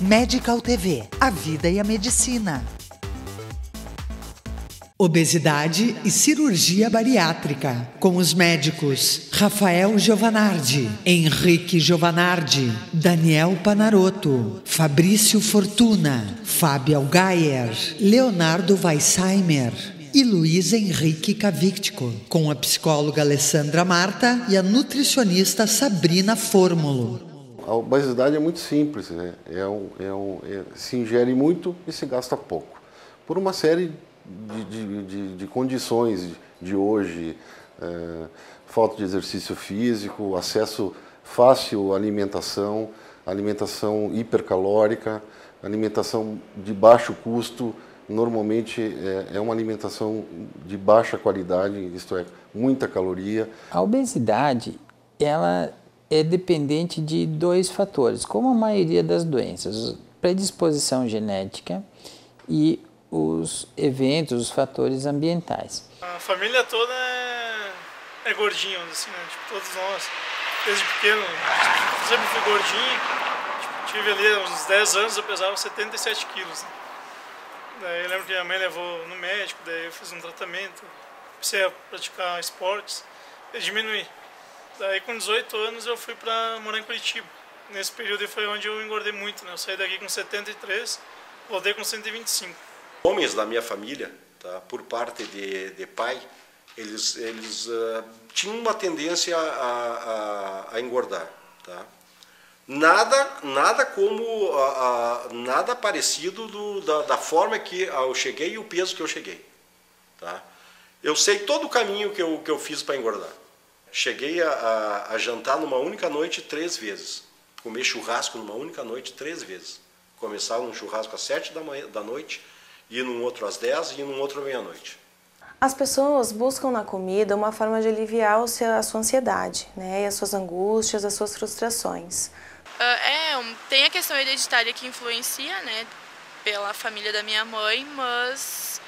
Medical TV, a vida e a medicina. Obesidade e cirurgia bariátrica, com os médicos Rafael Giovanardi, Henrique Giovanardi, Daniel Panarotto, Fabrício Fortuna, Fábio Algayer, Leonardo Weissheimer e Luiz Henrique Cavictico, com a psicóloga Alessandra Marta e a nutricionista Sabrina Fórmulo. A obesidade é muito simples, né? Se ingere muito e se gasta pouco. Por uma série de condições de hoje, falta de exercício físico, acesso fácil à alimentação, alimentação hipercalórica, alimentação de baixo custo, normalmente é uma alimentação de baixa qualidade, isto é, muita caloria. A obesidade, ela é dependente de dois fatores, como a maioria das doenças, predisposição genética e os eventos, os fatores ambientais. A família toda é gordinha, assim, né? Tipo, todos nós, desde pequeno, sempre fui gordinho. Tipo, tive ali uns 10 anos, eu pesava 77 quilos. Né? Daí eu lembro que minha mãe levou no médico, daí eu fiz um tratamento, comecei a praticar esportes e diminuí. Daí com 18 anos eu fui para morar em Curitiba. Nesse período foi onde eu engordei muito, né? Eu saí daqui com 73, voltei com 125. Homens da minha família, tá, por parte de pai, eles tinham uma tendência a engordar. Tá? Nada como, nada parecido da forma que eu cheguei e o peso que eu cheguei. Tá? Eu sei todo o caminho que eu fiz para engordar. Cheguei a jantar numa única noite 3 vezes. Comer churrasco numa única noite 3 vezes. Começava um churrasco às 7 da noite, ir num outro às 10 e ir num outro à meia-noite. As pessoas buscam na comida uma forma de aliviar a sua ansiedade, né? E as suas angústias, as suas frustrações. Tem a questão hereditária que influencia, né, pela família da minha mãe, mas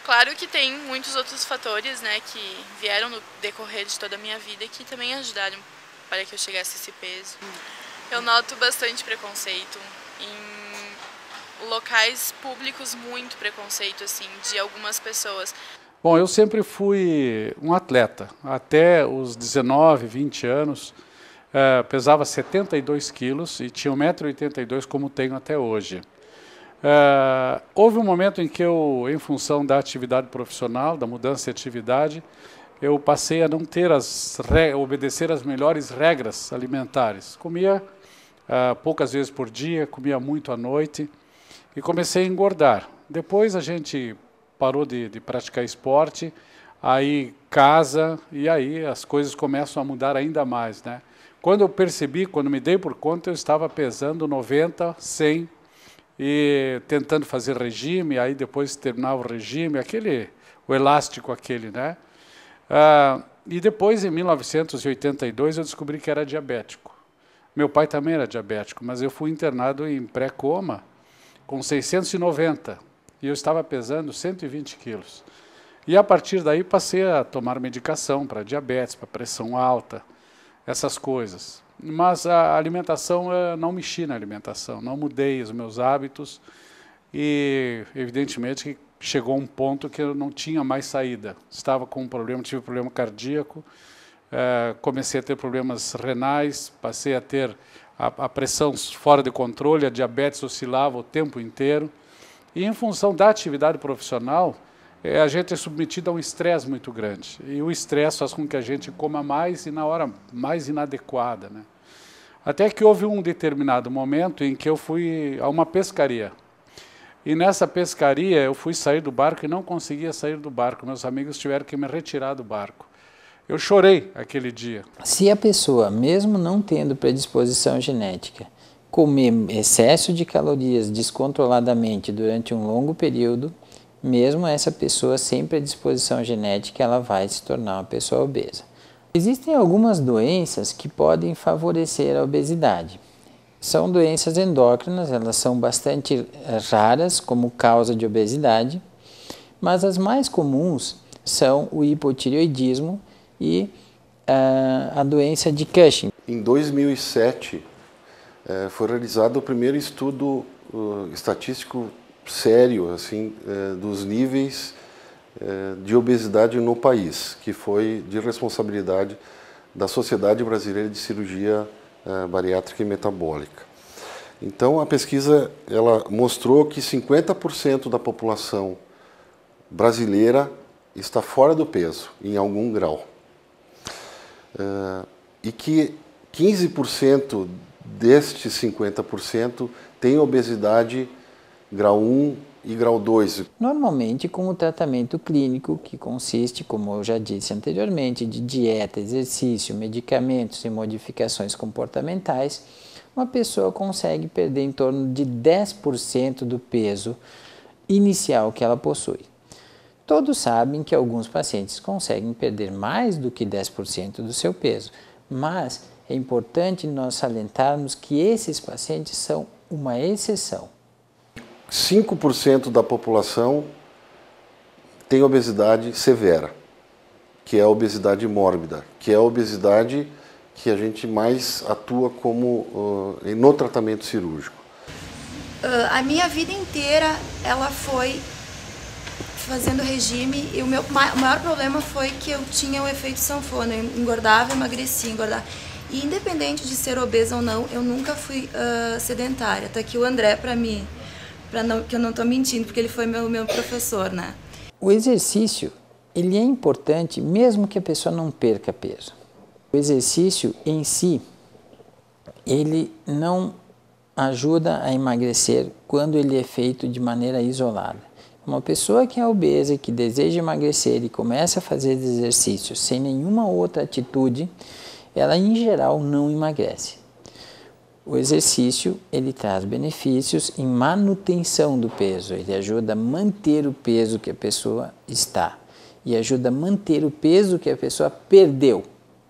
claro que tem muitos outros fatores, né, que vieram no decorrer de toda a minha vida que também ajudaram para que eu chegasse a esse peso. Eu noto bastante preconceito em locais públicos, muito preconceito assim de algumas pessoas. Bom, eu sempre fui um atleta, até os 19, 20 anos, pesava 72 quilos e tinha 1,82 m como tenho até hoje. Houve um momento em que eu, em função da atividade profissional, da mudança de atividade, eu passei a não ter obedecer às melhores regras alimentares. Comia poucas vezes por dia, comia muito à noite e comecei a engordar. Depois a gente parou de praticar esporte, aí casa e aí as coisas começam a mudar ainda mais, né? Quando eu percebi, quando me dei por conta, eu estava pesando 90, 100 e tentando fazer regime, aí depois terminava o regime, o elástico aquele, né? E depois, em 1982, eu descobri que era diabético. Meu pai também era diabético, mas eu fui internado em pré-coma com 690 e eu estava pesando 120 quilos. E a partir daí passei a tomar medicação para diabetes, para pressão alta, essas coisas. Mas a alimentação, eu não mexi na alimentação, não mudei os meus hábitos e evidentemente que chegou um ponto que eu não tinha mais saída. Estava com um problema, tive problema cardíaco, comecei a ter problemas renais, passei a ter a pressão fora de controle, a diabetes oscilava o tempo inteiro. E em função da atividade profissional, a gente é submetido a um estresse muito grande. E o estresse faz com que a gente coma mais e na hora mais inadequada, né? Até que houve um determinado momento em que eu fui a uma pescaria. E nessa pescaria eu fui sair do barco e não conseguia sair do barco. Meus amigos tiveram que me retirar do barco. Eu chorei aquele dia. Se a pessoa, mesmo não tendo predisposição genética, comer excesso de calorias descontroladamente durante um longo período, mesmo essa pessoa sem predisposição genética, ela vai se tornar uma pessoa obesa. Existem algumas doenças que podem favorecer a obesidade. São doenças endócrinas, elas são bastante raras como causa de obesidade, mas as mais comuns são o hipotireoidismo e a doença de Cushing. Em 2007, foi realizado o primeiro estudo estatístico sério assim, dos níveis de obesidade no país, que foi de responsabilidade da Sociedade Brasileira de Cirurgia Bariátrica e Metabólica. Então, a pesquisa ela mostrou que 50% da população brasileira está fora do peso, em algum grau. E que 15% destes 50% tem obesidade grau 1 e grau 2. Normalmente com o tratamento clínico, que consiste, como eu já disse anteriormente, de dieta, exercício, medicamentos e modificações comportamentais, uma pessoa consegue perder em torno de 10% do peso inicial que ela possui. Todos sabem que alguns pacientes conseguem perder mais do que 10% do seu peso, mas é importante nós salientarmos que esses pacientes são uma exceção. 5% da população tem obesidade severa, que é a obesidade mórbida, que é a obesidade que a gente mais atua como no tratamento cirúrgico. A minha vida inteira ela foi fazendo regime e o maior problema foi que eu tinha o efeito sanfona, eu engordava, emagrecia, engordava. E independente de ser obesa ou não, eu nunca fui sedentária. Tá aqui o André que eu não estou mentindo, porque ele foi meu professor, né? O exercício, ele é importante mesmo que a pessoa não perca peso. O exercício em si, ele não ajuda a emagrecer quando ele é feito de maneira isolada. Uma pessoa que é obesa e que deseja emagrecer e começa a fazer exercício sem nenhuma outra atitude, ela em geral não emagrece. O exercício, ele traz benefícios em manutenção do peso, ele ajuda a manter o peso que a pessoa está e ajuda a manter o peso que a pessoa perdeu.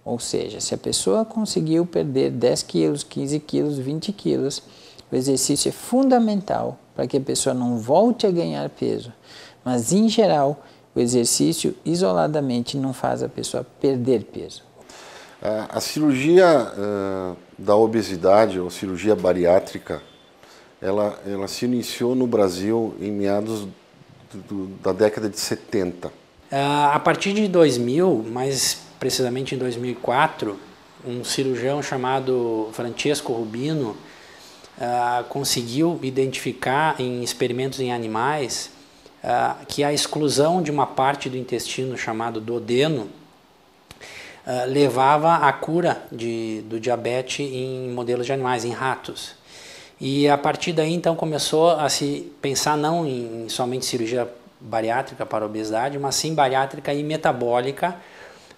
Ou seja, se a pessoa conseguiu perder 10 quilos, 15 quilos, 20 quilos, o exercício é fundamental para que a pessoa não volte a ganhar peso. Mas, em geral, o exercício isoladamente não faz a pessoa perder peso. A cirurgia da obesidade, ou cirurgia bariátrica, ela se iniciou no Brasil em meados da década de 70. A partir de 2000, mais precisamente em 2004, um cirurgião chamado Francesco Rubino conseguiu identificar em experimentos em animais que a exclusão de uma parte do intestino chamado duodeno levava à cura do diabetes em modelos de animais, em ratos. E a partir daí então começou a se pensar não em somente cirurgia bariátrica para a obesidade, mas sim bariátrica e metabólica,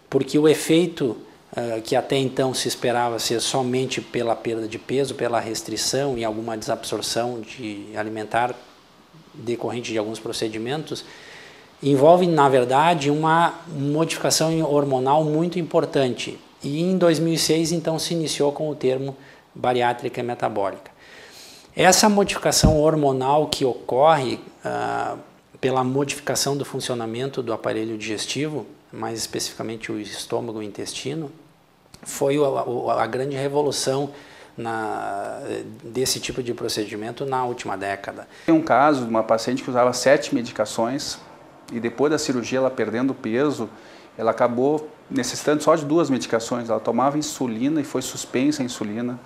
porque o efeito que até então se esperava ser somente pela perda de peso, pela restrição e alguma desabsorção alimentar decorrente de alguns procedimentos, envolve, na verdade, uma modificação hormonal muito importante. E em 2006, então, se iniciou com o termo bariátrica e metabólica. Essa modificação hormonal que ocorre pela modificação do funcionamento do aparelho digestivo, mais especificamente o estômago e o intestino, foi a grande revolução desse tipo de procedimento na última década. Tem um caso de uma paciente que usava 7 medicações e depois da cirurgia, ela perdendo peso, ela acabou necessitando só de 2 medicações. Ela tomava insulina e foi suspensa a insulina.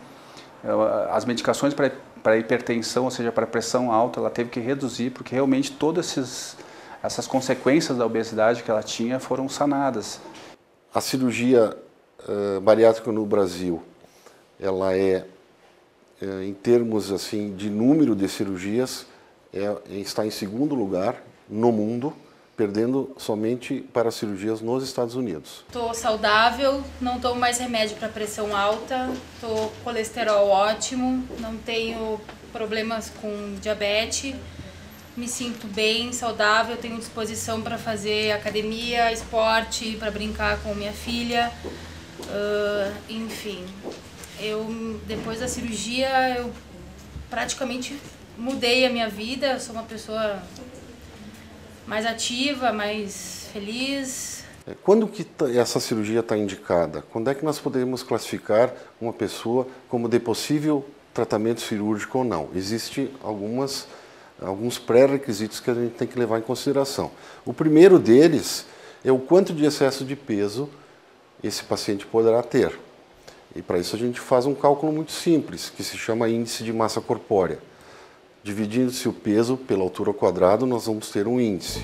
As medicações para hipertensão, ou seja, para pressão alta, ela teve que reduzir, porque realmente todas essas consequências da obesidade que ela tinha foram sanadas. A cirurgia bariátrica no Brasil, ela em termos assim, de número de cirurgias, está em segundo lugar no mundo, perdendo somente para cirurgias nos Estados Unidos. Estou saudável, não tomo mais remédio para pressão alta, estou colesterol ótimo, não tenho problemas com diabetes, me sinto bem, saudável, tenho disposição para fazer academia, esporte, para brincar com minha filha, enfim. Depois da cirurgia, eu praticamente mudei a minha vida, eu sou uma pessoa mais ativa, mais feliz. Quando que essa cirurgia está indicada? Quando é que nós podemos classificar uma pessoa como de possível tratamento cirúrgico ou não. Existem alguns pré-requisitos que a gente tem que levar em consideração. O primeiro deles é o quanto de excesso de peso esse paciente poderá ter. E para isso a gente faz um cálculo muito simples, que se chama índice de massa corpórea. Dividindo-se o peso pela altura ao quadrado, nós vamos ter um índice.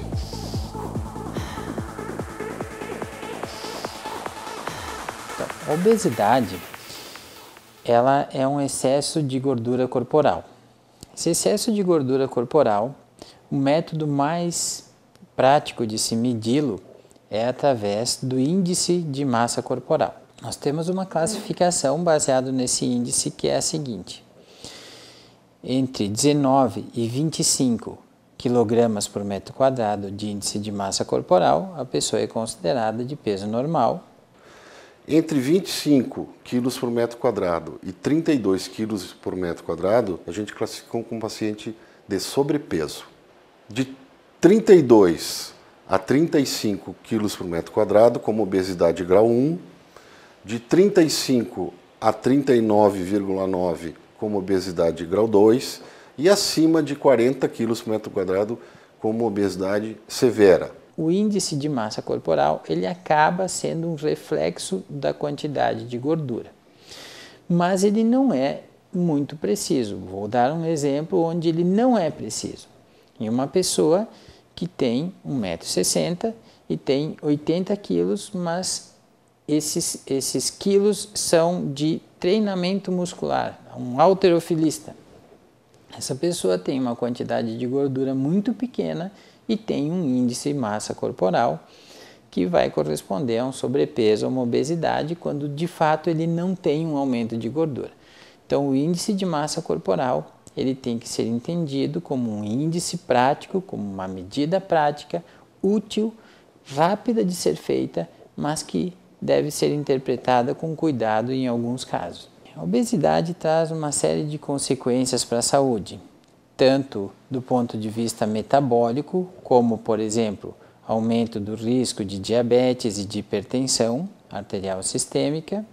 Então, a obesidade, ela é um excesso de gordura corporal. Esse excesso de gordura corporal, o método mais prático de se medi-lo é através do índice de massa corporal. Nós temos uma classificação baseada nesse índice que é a seguinte: entre 19 e 25 kg por metro quadrado de índice de massa corporal, a pessoa é considerada de peso normal. Entre 25 kg por metro quadrado e 32 kg por metro quadrado, a gente classificou como paciente de sobrepeso. De 32 a 35 kg por metro quadrado, como obesidade grau 1, de 35 a 39,9 como obesidade grau 2 e acima de 40 kg por metro quadrado como obesidade severa. O índice de massa corporal, ele acaba sendo um reflexo da quantidade de gordura, mas ele não é muito preciso. Vou dar um exemplo onde ele não é preciso. Em uma pessoa que tem 1,60 m e tem 80 quilos, mas esses quilos são de treinamento muscular, um halterofilista. Essa pessoa tem uma quantidade de gordura muito pequena e tem um índice de massa corporal que vai corresponder a um sobrepeso ou uma obesidade, quando de fato ele não tem um aumento de gordura. Então o índice de massa corporal, ele tem que ser entendido como um índice prático, como uma medida prática, útil, rápida de ser feita, mas que deve ser interpretada com cuidado em alguns casos. A obesidade traz uma série de consequências para a saúde, tanto do ponto de vista metabólico, como, por exemplo, aumento do risco de diabetes e de hipertensão arterial sistêmica,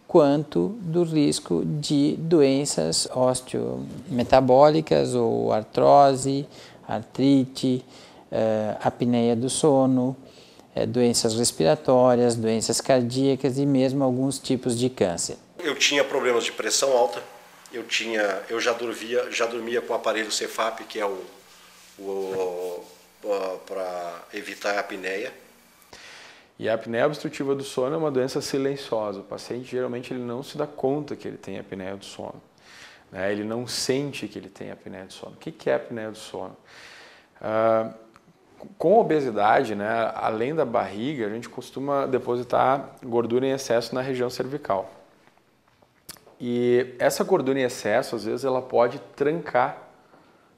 quanto do risco de doenças osteometabólicas ou artrose, artrite, apneia do sono, doenças respiratórias, doenças cardíacas e mesmo alguns tipos de câncer. Eu tinha problemas de pressão alta, eu já dormia com o aparelho CFAP, que é para evitar a apneia. E a apneia obstrutiva do sono é uma doença silenciosa. O paciente geralmente ele não se dá conta que ele tem apneia do sono, né? Ele não sente que ele tem apneia do sono. O que é a apneia do sono? Com a obesidade, né, além da barriga, a gente costuma depositar gordura em excesso na região cervical. E essa gordura em excesso, às vezes, ela pode trancar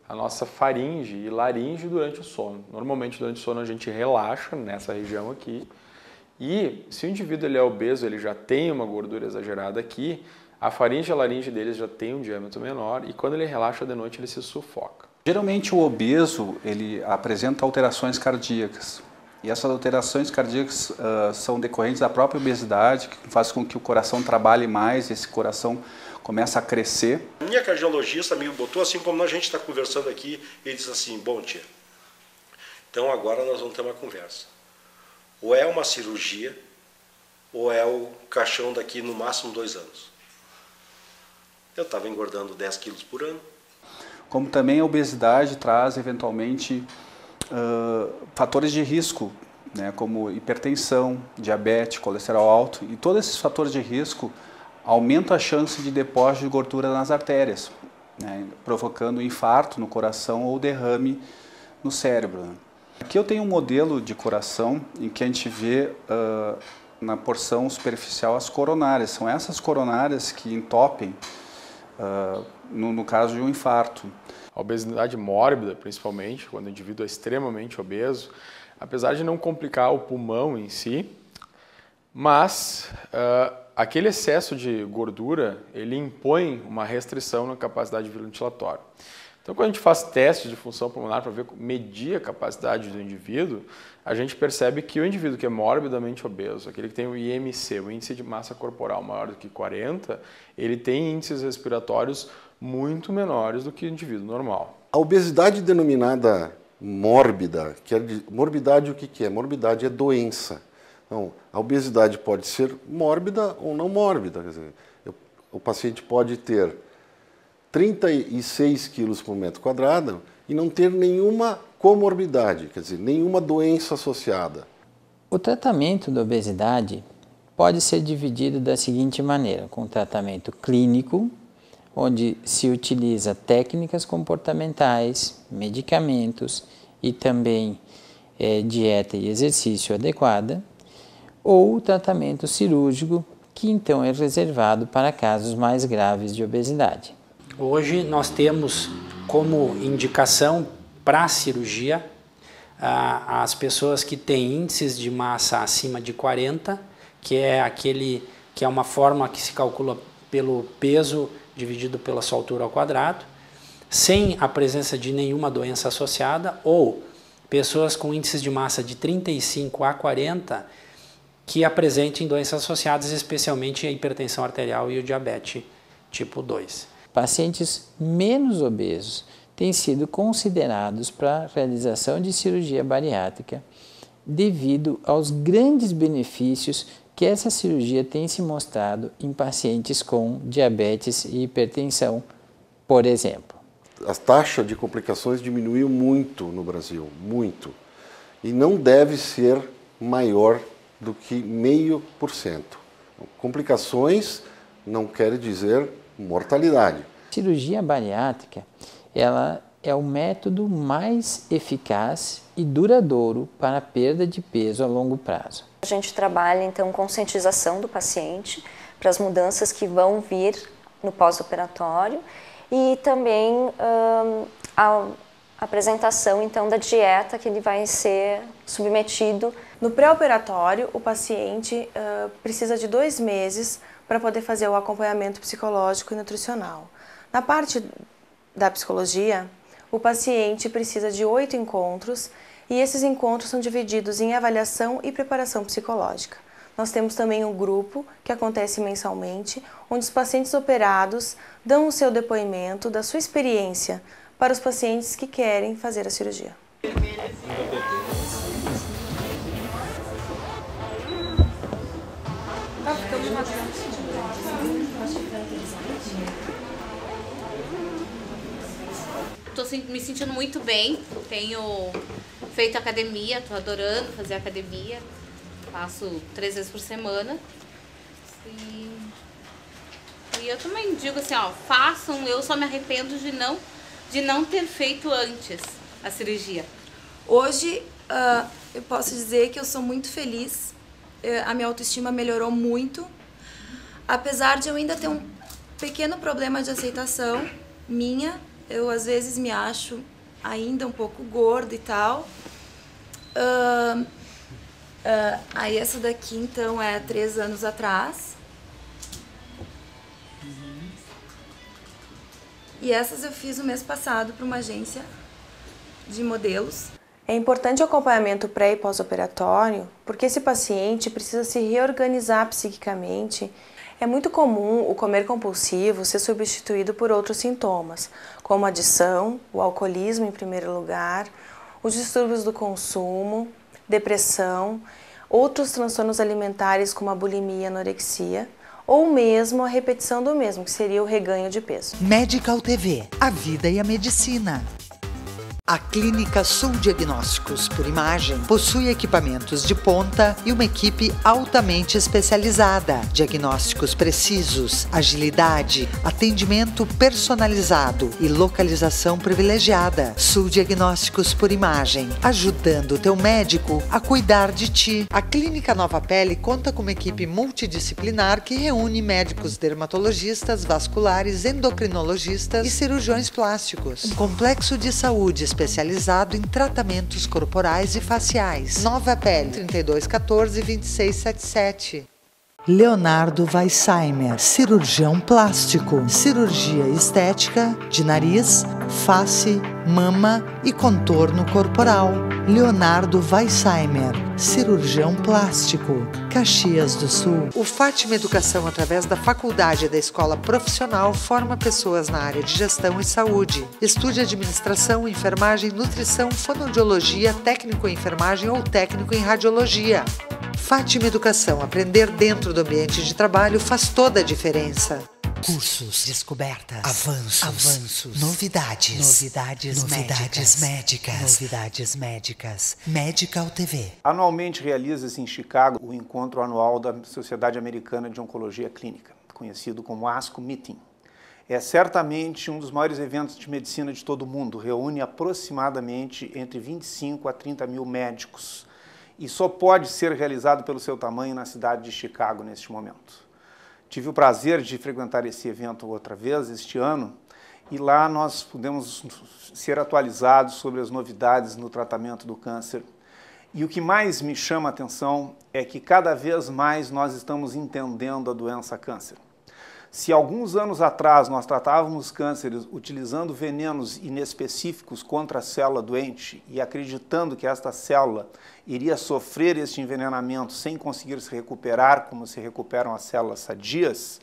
a nossa faringe e laringe durante o sono. Normalmente, durante o sono, a gente relaxa nessa região aqui. E se o indivíduo ele é obeso, ele já tem uma gordura exagerada aqui, a faringe e a laringe dele já tem um diâmetro menor e quando ele relaxa de noite, ele se sufoca. Geralmente o obeso ele apresenta alterações cardíacas. E essas alterações cardíacas são decorrentes da própria obesidade, que faz com que o coração trabalhe mais, esse coração começa a crescer. Minha cardiologista me botou assim, como a gente está conversando aqui, ele disse assim: bom, tia, então agora nós vamos ter uma conversa. Ou é uma cirurgia, ou é o caixão daqui no máximo 2 anos. Eu estava engordando 10 quilos por ano. Como também a obesidade traz, eventualmente, fatores de risco, né, como hipertensão, diabetes, colesterol alto. E todos esses fatores de risco aumentam a chance de depósito de gordura nas artérias, né, provocando infarto no coração ou derrame no cérebro. Aqui eu tenho um modelo de coração em que a gente vê na porção superficial as coronárias. São essas coronárias que entopem no caso de um infarto. A obesidade mórbida, principalmente, quando o indivíduo é extremamente obeso, apesar de não complicar o pulmão em si, mas aquele excesso de gordura, ele impõe uma restrição na capacidade ventilatória. Então, quando a gente faz testes de função pulmonar para medir a capacidade do indivíduo, a gente percebe que o indivíduo que é morbidamente obeso, aquele que tem o IMC, o índice de massa corporal maior do que 40, ele tem índices respiratórios muito menores do que o indivíduo normal. A obesidade denominada mórbida, morbidade o que é? Morbidade é doença. Então, a obesidade pode ser mórbida ou não mórbida. Quer dizer, o paciente pode ter 36 quilos por metro quadrado e não ter nenhuma comorbidade, quer dizer, nenhuma doença associada. O tratamento da obesidade pode ser dividido da seguinte maneira, com tratamento clínico, onde se utiliza técnicas comportamentais, medicamentos e também dieta e exercício adequada, ou o tratamento cirúrgico, que então é reservado para casos mais graves de obesidade. Hoje nós temos como indicação para a cirurgia as pessoas que têm índices de massa acima de 40, que é uma forma que se calcula pelo peso dividido pela sua altura ao quadrado, sem a presença de nenhuma doença associada, ou pessoas com índices de massa de 35 a 40 que apresentem doenças associadas, especialmente a hipertensão arterial e o diabetes tipo 2. Pacientes menos obesos têm sido considerados para a realização de cirurgia bariátrica devido aos grandes benefícios que essa cirurgia tem se mostrado em pacientes com diabetes e hipertensão, por exemplo. A taxa de complicações diminuiu muito no Brasil, muito. E não deve ser maior do que 0,5%. Complicações não quer dizer mortalidade. Cirurgia bariátrica, ela é o método mais eficaz e duradouro para a perda de peso a longo prazo. A gente trabalha então conscientização do paciente para as mudanças que vão vir no pós-operatório e também a apresentação então da dieta que ele vai ser submetido. No pré-operatório, o paciente precisa de 2 meses para poder fazer o acompanhamento psicológico e nutricional. Na parte da psicologia, o paciente precisa de 8 encontros e esses encontros são divididos em avaliação e preparação psicológica. Nós temos também um grupo que acontece mensalmente, onde os pacientes operados dão o seu depoimento da sua experiência para os pacientes que querem fazer a cirurgia. Estou me sentindo muito bem, tenho feito academia, estou adorando fazer academia, faço 3 vezes por semana e eu também digo assim, ó, façam, eu só me arrependo de não ter feito antes a cirurgia. Hoje eu posso dizer que eu sou muito feliz, a minha autoestima melhorou muito, apesar de eu ainda ter um pequeno problema de aceitação minha. Eu, às vezes, me acho ainda um pouco gorda e tal. Aí essa daqui, então, é 3 anos atrás. E essas eu fiz o mês passado para uma agência de modelos. É importante o acompanhamento pré e pós-operatório, porque esse paciente precisa se reorganizar psiquicamente. É muito comum o comer compulsivo ser substituído por outros sintomas, como a adição, o alcoolismo em primeiro lugar, os distúrbios do consumo, depressão, outros transtornos alimentares como a bulimia e a anorexia, ou mesmo a repetição do mesmo, que seria o reganho de peso. Medical TV, a vida e a medicina. A Clínica Sul Diagnósticos por Imagem possui equipamentos de ponta e uma equipe altamente especializada. Diagnósticos precisos, agilidade, atendimento personalizado e localização privilegiada. Sul Diagnósticos por Imagem, ajudando o teu médico a cuidar de ti. A Clínica Nova Pele conta com uma equipe multidisciplinar que reúne médicos dermatologistas, vasculares, endocrinologistas e cirurgiões plásticos. Um complexo de saúde especializado em tratamentos corporais e faciais. Nova Pele, 3214-2677. Leonardo Weissheimer, cirurgião plástico, cirurgia estética de nariz, face, mama e contorno corporal. Leonardo Weissheimer, cirurgião plástico, Caxias do Sul. O Fátima Educação, através da faculdade da Escola Profissional, forma pessoas na área de gestão e saúde. Estude administração, enfermagem, nutrição, fonoaudiologia, técnico em enfermagem ou técnico em radiologia. Fátima Educação, aprender dentro do ambiente de trabalho faz toda a diferença. Cursos, descobertas, avanços, novidades médicas. Medical TV. Anualmente realiza-se em Chicago o encontro anual da Sociedade Americana de Oncologia Clínica, conhecido como ASCO Meeting. É certamente um dos maiores eventos de medicina de todo o mundo, reúne aproximadamente entre 25 a 30 mil médicos e só pode ser realizado pelo seu tamanho na cidade de Chicago neste momento. Tive o prazer de frequentar esse evento outra vez, este ano, e lá nós pudemos ser atualizados sobre as novidades no tratamento do câncer. E o que mais me chama a atenção é que cada vez mais nós estamos entendendo a doença câncer. Se alguns anos atrás nós tratávamos cânceres utilizando venenos inespecíficos contra a célula doente e acreditando que esta célula iria sofrer este envenenamento sem conseguir se recuperar como se recuperam as células sadias,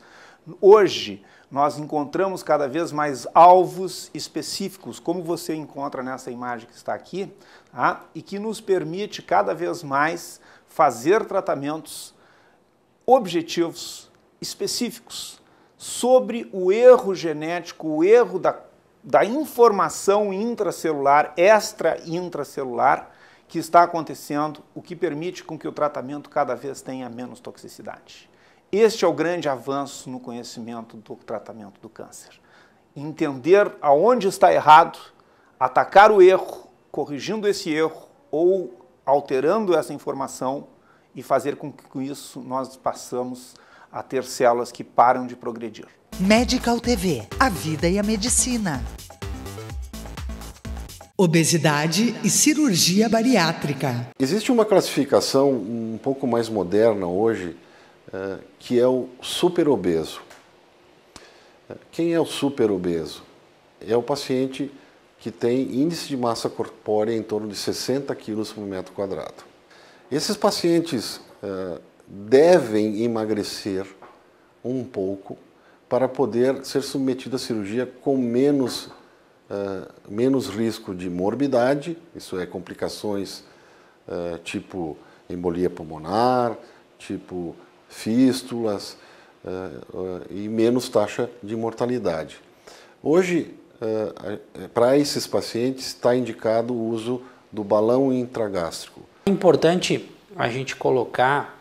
hoje nós encontramos cada vez mais alvos específicos, como você encontra nessa imagem que está aqui, tá? E que nos permite cada vez mais fazer tratamentos objetivos, específicos, sobre o erro genético, o erro da informação intracelular, extra-intracelular, que está acontecendo, o que permite com que o tratamento cada vez tenha menos toxicidade. Este é o grande avanço no conhecimento do tratamento do câncer. Entender aonde está errado, atacar o erro, corrigindo esse erro ou alterando essa informação e fazer com que com isso nós passamos a ter células que param de progredir. Medical TV, a vida e a medicina. Obesidade e cirurgia bariátrica. Existe uma classificação um pouco mais moderna hoje, que é o superobeso. Quem é o superobeso? É o paciente que tem índice de massa corpórea em torno de 60 quilos por metro quadrado. Esses pacientes devem emagrecer um pouco para poder ser submetido à cirurgia com menos risco de morbidade, isso é, complicações tipo embolia pulmonar, tipo fístulas e menos taxa de mortalidade. Hoje, para esses pacientes, está indicado o uso do balão intragástrico. É importante a gente colocar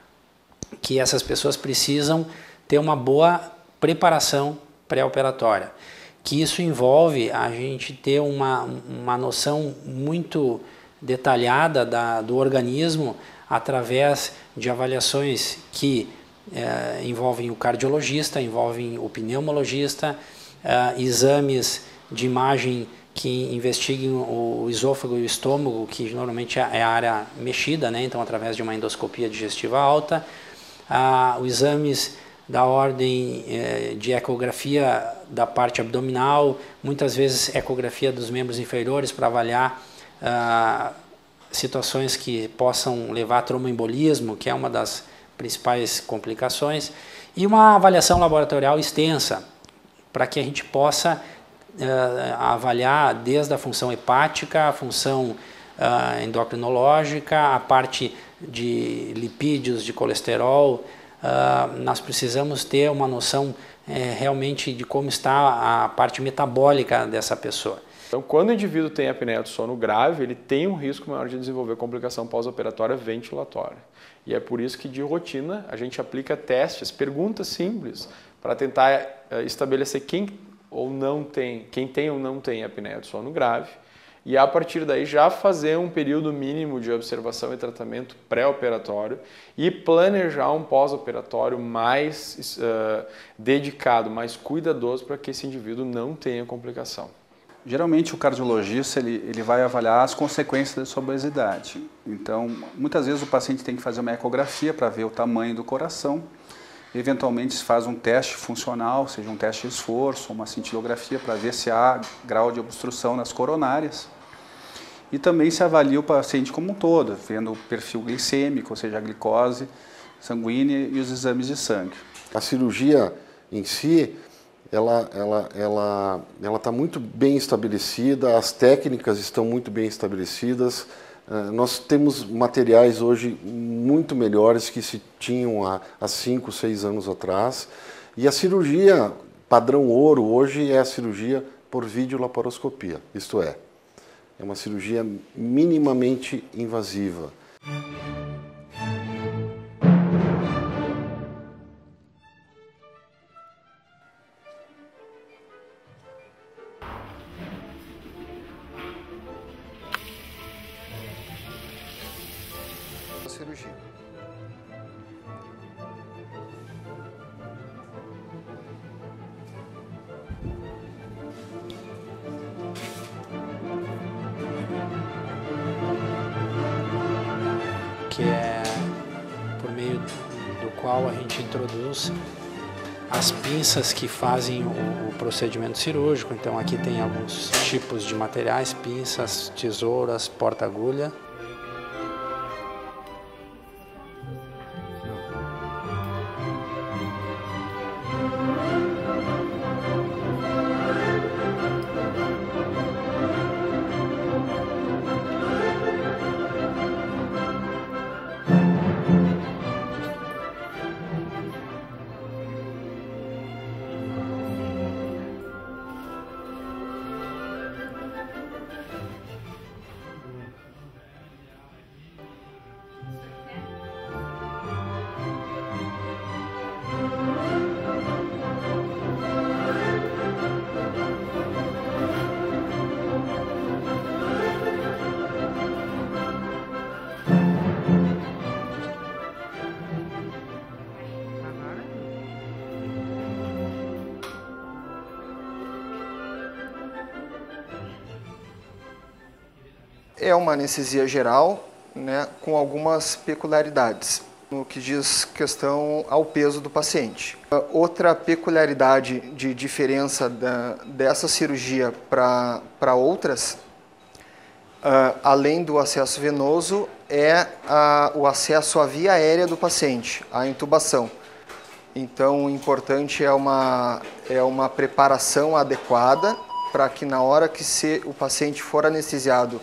que essas pessoas precisam ter uma boa preparação pré-operatória, que isso envolve a gente ter uma noção muito detalhada do organismo através de avaliações que envolvem o cardiologista, envolvem o pneumologista, exames de imagem que investiguem o esôfago e o estômago, que normalmente é a área mexida, né? Então através de uma endoscopia digestiva alta, os exames da ordem de ecografia da parte abdominal, muitas vezes ecografia dos membros inferiores para avaliar situações que possam levar a tromboembolismo, que é uma das principais complicações, e uma avaliação laboratorial extensa, para que a gente possa avaliar desde a função hepática, a função endocrinológica, a parte de lipídios, de colesterol. Nós precisamos ter uma noção realmente de como está a parte metabólica dessa pessoa. Então, quando o indivíduo tem apneia do sono grave, ele tem um risco maior de desenvolver complicação pós-operatória ventilatória. E é por isso que, de rotina, a gente aplica testes, perguntas simples, para tentar estabelecer quem tem ou não tem apneia do sono grave, e a partir daí já fazer um período mínimo de observação e tratamento pré-operatório e planejar um pós-operatório mais dedicado, mais cuidadoso para que esse indivíduo não tenha complicação. Geralmente o cardiologista ele vai avaliar as consequências da sua obesidade. Então, muitas vezes o paciente tem que fazer uma ecografia para ver o tamanho do coração. Eventualmente se faz um teste funcional, seja um teste de esforço, uma cintilografia para ver se há grau de obstrução nas coronárias. E também se avalia o paciente como um todo, vendo o perfil glicêmico, ou seja, a glicose sanguínea e os exames de sangue. A cirurgia em si, ela está muito bem estabelecida, as técnicas estão muito bem estabelecidas. Nós temos materiais hoje muito melhores que se tinham há 5, 6 anos atrás. E a cirurgia padrão ouro hoje é a cirurgia por videolaparoscopia, isto é uma cirurgia minimamente invasiva. Cirurgia. Que é por meio do qual a gente introduz as pinças que fazem o procedimento cirúrgico. Então aqui tem alguns tipos de materiais, pinças, tesouras, porta-agulha. É uma anestesia geral, né, com algumas peculiaridades no que diz questão ao peso do paciente. Outra peculiaridade de diferença dessa cirurgia para outras, além do acesso venoso, é o acesso à via aérea do paciente, a intubação. Então, o importante é uma preparação adequada para que na hora que o paciente for anestesiado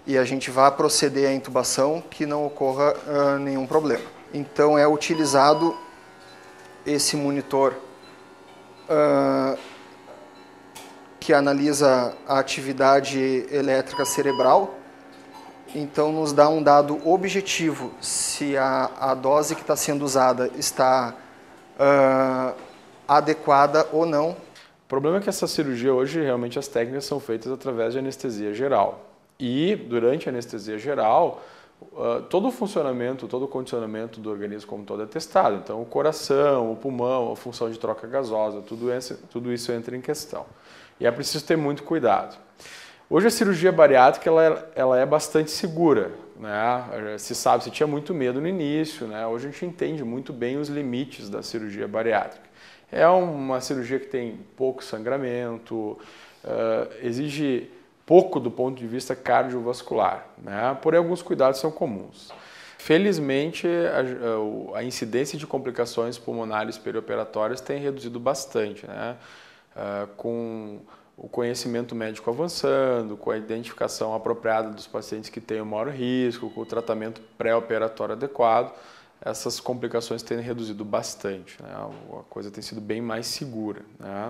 e a gente vai proceder à intubação, que não ocorra nenhum problema. Então é utilizado esse monitor que analisa a atividade elétrica cerebral, então nos dá um dado objetivo se a dose que está sendo usada está adequada ou não. O problema é que essa cirurgia hoje, realmente as técnicas são feitas através de anestesia geral. E, durante a anestesia geral, todo o funcionamento, todo o condicionamento do organismo como todo é testado. Então, o coração, o pulmão, a função de troca gasosa, tudo isso entra em questão. E é preciso ter muito cuidado. Hoje, a cirurgia bariátrica ela é bastante segura, né? Se tinha muito medo no início, né? Hoje a gente entende muito bem os limites da cirurgia bariátrica. É uma cirurgia que tem pouco sangramento, exige pouco do ponto de vista cardiovascular, né? Porém, alguns cuidados são comuns. Felizmente, a incidência de complicações pulmonares perioperatórias tem reduzido bastante, né? Com o conhecimento médico avançando, com a identificação apropriada dos pacientes que têm o maior risco, com o tratamento pré-operatório adequado, essas complicações têm reduzido bastante, né? A coisa tem sido bem mais segura, né?